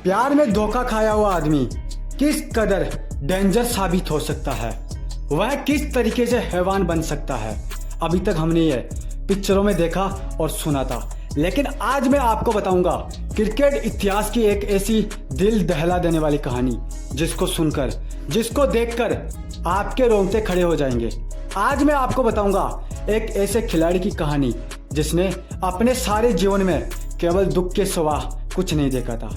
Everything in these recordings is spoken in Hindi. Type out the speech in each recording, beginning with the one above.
प्यार में धोखा खाया हुआ आदमी किस कदर डेंजर साबित हो सकता है, वह किस तरीके से हैवान बन सकता है। अभी तक हमने ये पिक्चरों में देखा और सुना था, लेकिन आज मैं आपको बताऊंगा क्रिकेट इतिहास की एक ऐसी दिल दहला देने वाली कहानी जिसको सुनकर, जिसको देखकर आपके रोंगटे खड़े हो जाएंगे। आज मैं आपको बताऊंगा एक ऐसे खिलाड़ी की कहानी जिसने अपने सारे जीवन में केवल दुख के सिवा कुछ नहीं देखा था,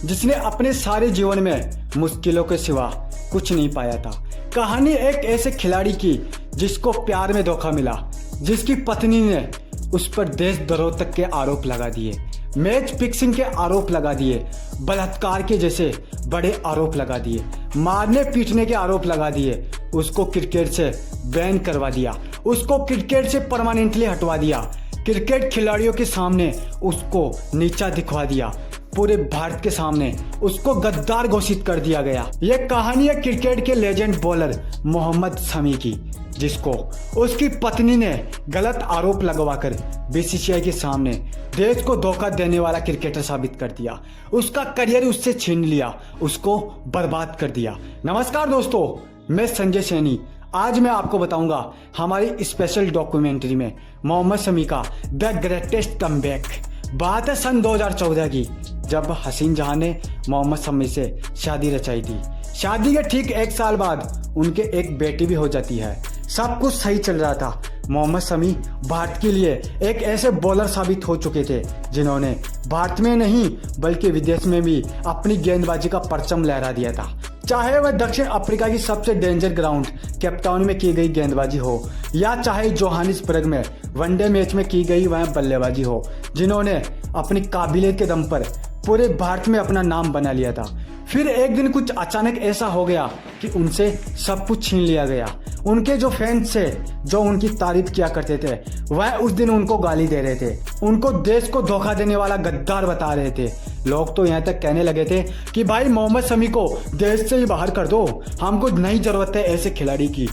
जिसने अपने सारे जीवन में मुश्किलों के सिवा कुछ नहीं पाया था। कहानी एक ऐसे खिलाड़ी की जिसको प्यार में धोखा मिला, जिसकी पत्नी ने उस पर देशद्रोह तक के आरोप लगा दिए, मैच फिक्सिंग के आरोप लगा दिए, बलात्कार के जैसे बड़े आरोप लगा दिए, मारने पीटने के आरोप लगा दिए, उसको क्रिकेट से बैन करवा दिया, उसको क्रिकेट से परमानेंटली हटवा दिया, क्रिकेट खिलाड़ियों के सामने उसको नीचा दिखवा दिया, पूरे भारत के सामने उसको गद्दार घोषित कर दिया गया। यह कहानी है क्रिकेट के लेजेंड बॉलर मोहम्मद शमी की, जिसको उसकी पत्नी ने गलत आरोप लगवाकर बीसीसीआई के सामने देश को धोखा देने वाला क्रिकेटर साबित कर दिया, उसका करियर उससे छीन लिया, उसको बर्बाद कर दिया। नमस्कार दोस्तों, मैं संजय सैनी। आज मैं आपको बताऊंगा हमारी स्पेशल डॉक्यूमेंट्री में मोहम्मद शमी का द ग्रेटेस्ट कमबैक। बात है सन 2014 की, जब हसीन जहां ने मोहम्मद शमी से शादी रचाई थी। शादी के ठीक एक साल बाद उनके एक बेटी भी हो जाती है। सब कुछ सही चल रहा था। मोहम्मद शमी भारत के लिए एक ऐसे बॉलर साबित हो चुके थे जिन्होंने भारत में नहीं बल्कि विदेश में भी अपनी गेंदबाजी का परचम लहरा दिया था। चाहे वह दक्षिण अफ्रीका की सबसे डेंजर ग्राउंड केपटाउन में की गई गेंदबाजी हो, या चाहे जोहानिसबर्ग में वनडे मैच में की गई वह बल्लेबाजी हो, जिन्होंने अपनी काबिलियत के दम पर पूरे भारत में अपना नाम बना लिया था। फिर एक दिन कुछ अचानक ऐसा हो गया कि उनसे सब कुछ छीन लिया गया। उनके जो फैंस थे, जो उनकी तारीफ किया करते थे, वह उस दिन उनको गाली दे रहे थे, उनको देश को धोखा देने वाला गद्दार बता रहे थे। लोग तो यहाँ तक कहने लगे थे कि भाई मोहम्मद शमी को देश से ही बाहर कर दो, हमको नहीं जरूरत है ऐसे खिलाड़ी की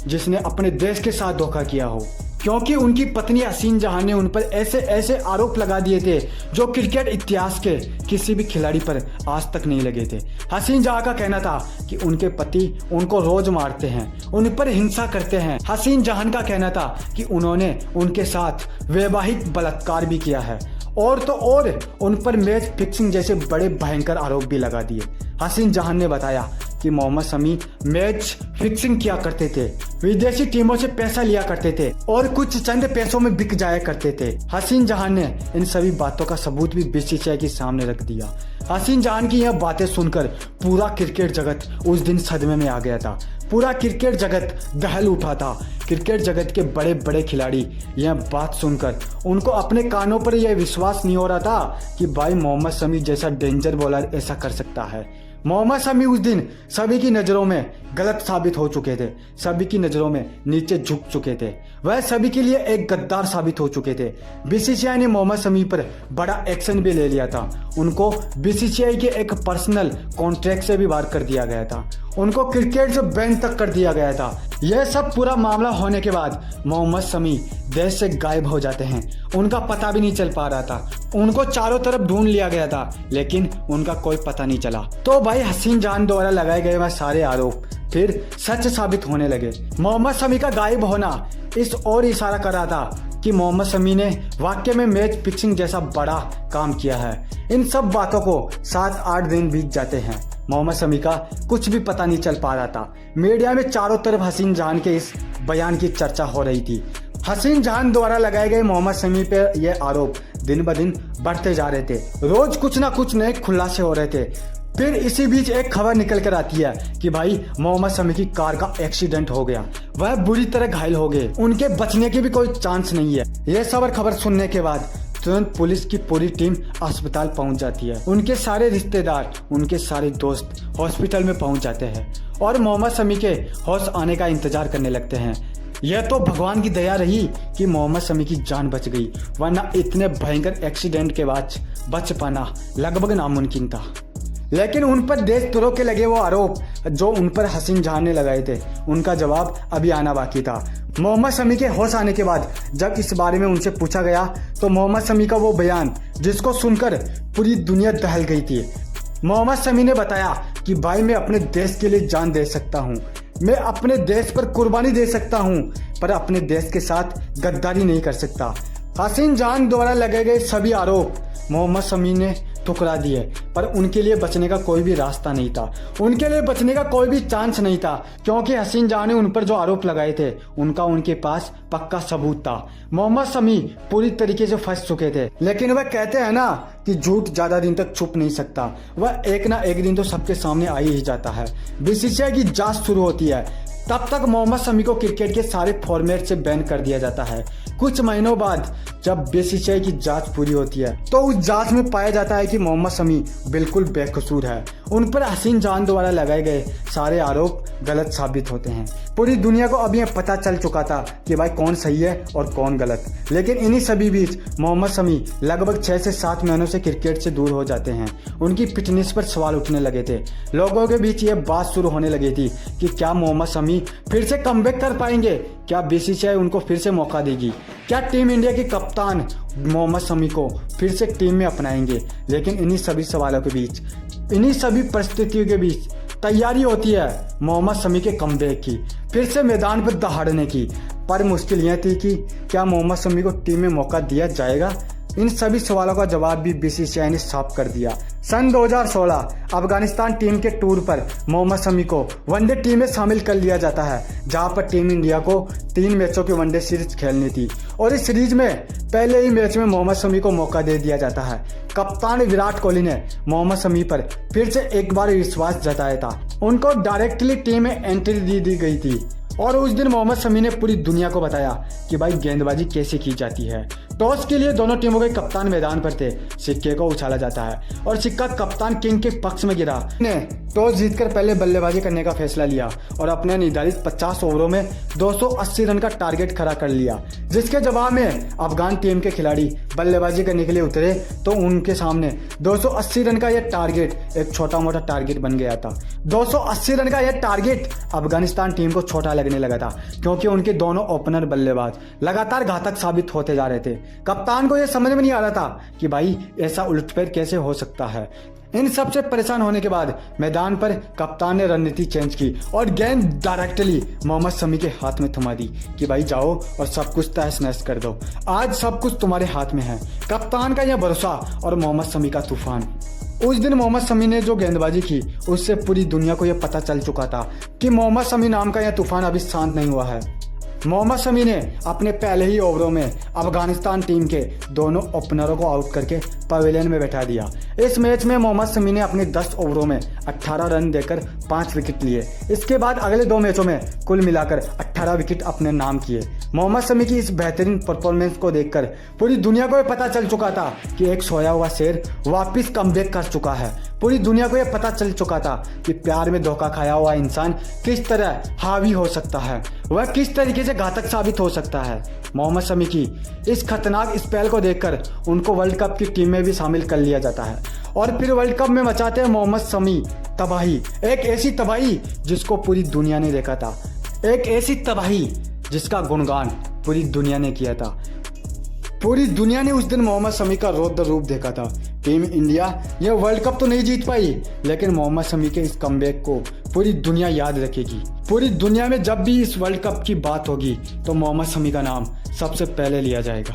जिसने अपने देश के साथ धोखा किया हो, क्योंकि उनकी पत्नी हसीन जहां ने उन पर ऐसे ऐसे आरोप लगा दिए थे जो क्रिकेट इतिहास के किसी भी खिलाड़ी पर आज तक नहीं लगे थे। हसीन जहां का कहना था कि उनके पति उनको रोज मारते हैं, उन पर हिंसा करते हैं। हसीन जहां का कहना था कि उन्होंने उनके साथ वैवाहिक बलात्कार भी किया है, और तो और उन पर मैच फिक्सिंग जैसे बड़े भयंकर आरोप भी लगा दिए। हसीन जहां ने बताया कि मोहम्मद शमी मैच फिक्सिंग किया करते थे, विदेशी टीमों से पैसा लिया करते थे और कुछ चंद पैसों में बिक जाया करते थे। हसीन जहां ने इन सभी बातों का सबूत भी बीसीसीआई के सामने रख दिया। हसीन जहां की यह बातें सुनकर पूरा क्रिकेट जगत उस दिन सदमे में आ गया था। पूरा क्रिकेट जगत दहल उठा था। क्रिकेट जगत के बड़े बड़े खिलाड़ी यह बात सुनकर उनको अपने कानों पर यह विश्वास नहीं हो रहा था कि भाई मोहम्मद शमी जैसा डेंजर बॉलर ऐसा कर सकता है। मोहम्मद शमी उस दिन सभी की नज़रों में गलत साबित हो चुके थे, सभी की नज़रों में नीचे झुक चुके थे, वह सभी के लिए एक गद्दार साबित हो चुके थे। बीसीसीआई ने मोहम्मद शमी पर बड़ा एक्शन भी ले लिया था। उनको बीसीसीआई के एक पर्सनल कॉन्ट्रैक्ट से भी बाहर कर दिया गया था, उनको क्रिकेट से बैन तक कर दिया गया था। यह सब पूरा मामला होने के बाद मोहम्मद शमी देश से गायब हो जाते हैं। उनका पता भी नहीं चल पा रहा था, उनको चारों तरफ ढूंढ लिया गया था, लेकिन उनका कोई पता नहीं चला। तो भाई हसीन जहां द्वारा लगाए गए वह सारे आरोप फिर सच साबित होने लगे। मोहम्मद शमी का गायब होना इस और इशारा कर रहा था कि मोहम्मद शमी ने वाकई में मैच फिक्सिंग जैसा बड़ा काम किया है। इन सब बातों को 7-8 दिन बीत जाते हैं, मोहम्मद शमी का कुछ भी पता नहीं चल पा रहा था। मीडिया में चारों तरफ हसीन जहां के इस बयान की चर्चा हो रही थी। हसीन जहां द्वारा लगाए गए मोहम्मद शमी पे यह आरोप दिन ब दिन बढ़ते जा रहे थे। रोज कुछ ना कुछ नए खुलासे हो रहे थे। फिर इसी बीच एक खबर निकल कर आती है कि भाई मोहम्मद शमी की कार का एक्सीडेंट हो गया, वह बुरी तरह घायल हो गए, उनके बचने की भी कोई चांस नहीं है। यह सब खबर सुनने के बाद तुरंत पुलिस की पूरी टीम अस्पताल पहुंच जाती है। उनके सारे रिश्तेदार, उनके सारे दोस्त हॉस्पिटल में पहुंच जाते हैं और मोहम्मद शमी के होश आने का इंतजार करने लगते हैं। यह तो भगवान की दया रही कि मोहम्मद शमी की जान बच गई, वरना इतने भयंकर एक्सीडेंट के बाद बच पाना लगभग नामुमकिन था। लेकिन उन पर देशद्रोह के लगे वो आरोप जो उन पर हसीन जहां ने लगाए थे, उनका जवाब अभी आना बाकी था। मोहम्मद शमी के होश आने के बाद जब इस बारे में उनसे पूछा गया तो मोहम्मद शमी का वो बयान जिसको सुनकर पूरी दुनिया दहल गई थी, मोहम्मद शमी ने बताया कि भाई मैं अपने देश के लिए जान दे सकता हूँ, मैं अपने देश पर कुर्बानी दे सकता हूँ, पर अपने देश के साथ गद्दारी नहीं कर सकता। हसीन जान द्वारा लगाए गए सभी आरोप मोहम्मद शमी ने ठुकरा दिए, पर उनके लिए बचने का कोई भी रास्ता नहीं था, उनके लिए बचने का कोई भी चांस नहीं था, क्योंकि हसीन जान ने उन पर जो आरोप लगाए थे उनका उनके पास पक्का सबूत था। मोहम्मद शमी पूरी तरीके से फंस चुके थे, लेकिन वह कहते हैं ना कि झूठ ज्यादा दिन तक छुप नहीं सकता, वह एक ना एक दिन तो सबके सामने आ ही जाता है। बीसीसीआई की जांच शुरू होती है, तब तक मोहम्मद शमी को क्रिकेट के सारे फॉर्मेट से बैन कर दिया जाता है। कुछ महीनों बाद जब बीसीसीआई की जांच पूरी होती है तो उस जांच में पाया जाता है कि मोहम्मद शमी बिल्कुल बेकसूर है, उन पर हसीन जान द्वारा लगाए गए सारे आरोप गलत साबित होते हैं। पूरी दुनिया को अब यह पता चल चुका था कि भाई कौन सही है और कौन गलत, लेकिन इन्हीं सभी बीच मोहम्मद शमी लगभग 6 से 7 महीनों से क्रिकेट से दूर हो जाते हैं। उनकी फिटनेस पर सवाल उठने लगे थे, लोगों के बीच यह बात शुरू होने लगी थी कि क्या मोहम्मद शमी फिर से कमबैक कर पाएंगे, क्या बीसीसीआई उनको फिर से मौका देगी, क्या टीम इंडिया के कप्तान मोहम्मद शमी को फिर से टीम में अपनाएंगे। लेकिन इन्हीं सभी सवालों के बीच, इन्हीं सभी परिस्थितियों के बीच तैयारी होती है मोहम्मद शमी के कमबैक की, फिर से मैदान पर दहाड़ने की। पर मुश्किल यह थी कि क्या मोहम्मद शमी को टीम में मौका दिया जाएगा। इन सभी सवालों का जवाब भी बीसीसीआई ने साफ कर दिया। सन 2016 अफगानिस्तान टीम के टूर पर मोहम्मद शमी को वनडे टीम में शामिल कर लिया जाता है, जहां पर टीम इंडिया को 3 मैचों की वनडे सीरीज खेलनी थी और इस सीरीज में पहले ही मैच में मोहम्मद शमी को मौका दे दिया जाता है। कप्तान विराट कोहली ने मोहम्मद शमी पर फिर से एक बार विश्वास जताया था, उनको डायरेक्टली टीम में एंट्री दी गई थी और उस दिन मोहम्मद शमी ने पूरी दुनिया को बताया कि भाई गेंदबाजी कैसे की जाती है। टॉस के लिए दोनों टीमों के कप्तान मैदान पर थे, सिक्के को उछाला जाता है और सिक्का कप्तान किंग के पक्ष में गिरा। ने टॉस जीतकर पहले बल्लेबाजी करने का फैसला लिया और अपने निर्धारित 50 ओवरों में 280 रन का टारगेट खड़ा कर लिया, जिसके जवाब में अफगान टीम के खिलाड़ी बल्लेबाजी करने के लिए उतरे तो उनके सामने 280 रन का यह टारगेट एक छोटा मोटा टारगेट बन गया था। 280 रन का यह टारगेट अफगानिस्तान टीम को छोटा लगने लगा था, क्योंकि उनके दोनों ओपनर बल्लेबाज लगातार घातक साबित होते जा रहे थे। कप्तान को यह समझ में नहीं आ रहा था कि भाई ऐसा उलटफेर कैसे हो सकता है। इन सब से परेशान होने के बाद मैदान पर कप्तान ने रणनीति चेंज की और गेंद डायरेक्टली मोहम्मद शमी के हाथ में थमा दी कि भाई जाओ और सब कुछ तहस नहस कर दो, आज सब कुछ तुम्हारे हाथ में है। कप्तान का यह भरोसा और मोहम्मद शमी का तूफान। उस दिन मोहम्मद शमी ने जो गेंदबाजी की उससे पूरी दुनिया को यह पता चल चुका था कि मोहम्मद शमी नाम का यह तूफान अभी शांत नहीं हुआ है। मोहम्मद शमी ने अपने पहले ही ओवरों में अफगानिस्तान टीम के दोनों ओपनरों को आउट करके पवेलियन में बैठा दिया। इस मैच में मोहम्मद शमी ने अपने 10 ओवरों में 18 रन देकर 5 विकेट लिए। इसके बाद अगले 2 मैचों में कुल मिलाकर 18 विकेट अपने नाम किए। मोहम्मद शमी की इस बेहतरीन परफॉर्मेंस को देखकर पूरी दुनिया को यह पता चल चुका था कि एक सोया हुआ शेर वापिस कमबैक कर चुका है। पूरी दुनिया को यह पता चल चुका था कि प्यार में धोखा खाया हुआ इंसान किस तरह हावी हो सकता है, वह किस तरीके से घातक साबित हो सकता है। मोहम्मद शमी की इस खतरनाक स्पेल को देखकर उनको वर्ल्ड कप की टीम में भी शामिल कर लिया जाता है और फिर वर्ल्ड कप में मचाते हैं मोहम्मद शमी तबाही, एक ऐसी तबाही जिसको पूरी दुनिया ने देखा था, एक ऐसी तबाही जिसका गुणगान पूरी दुनिया ने किया था। पूरी दुनिया ने उस दिन मोहम्मद शमी का रौद्र रूप देखा था। टीम इंडिया यह वर्ल्ड कप तो नहीं जीत पाई, लेकिन मोहम्मद शमी के इस कमबैक को पूरी दुनिया याद रखेगी। पूरी दुनिया में जब भी इस वर्ल्ड कप की बात होगी तो मोहम्मद शमी का नाम सबसे पहले लिया जाएगा।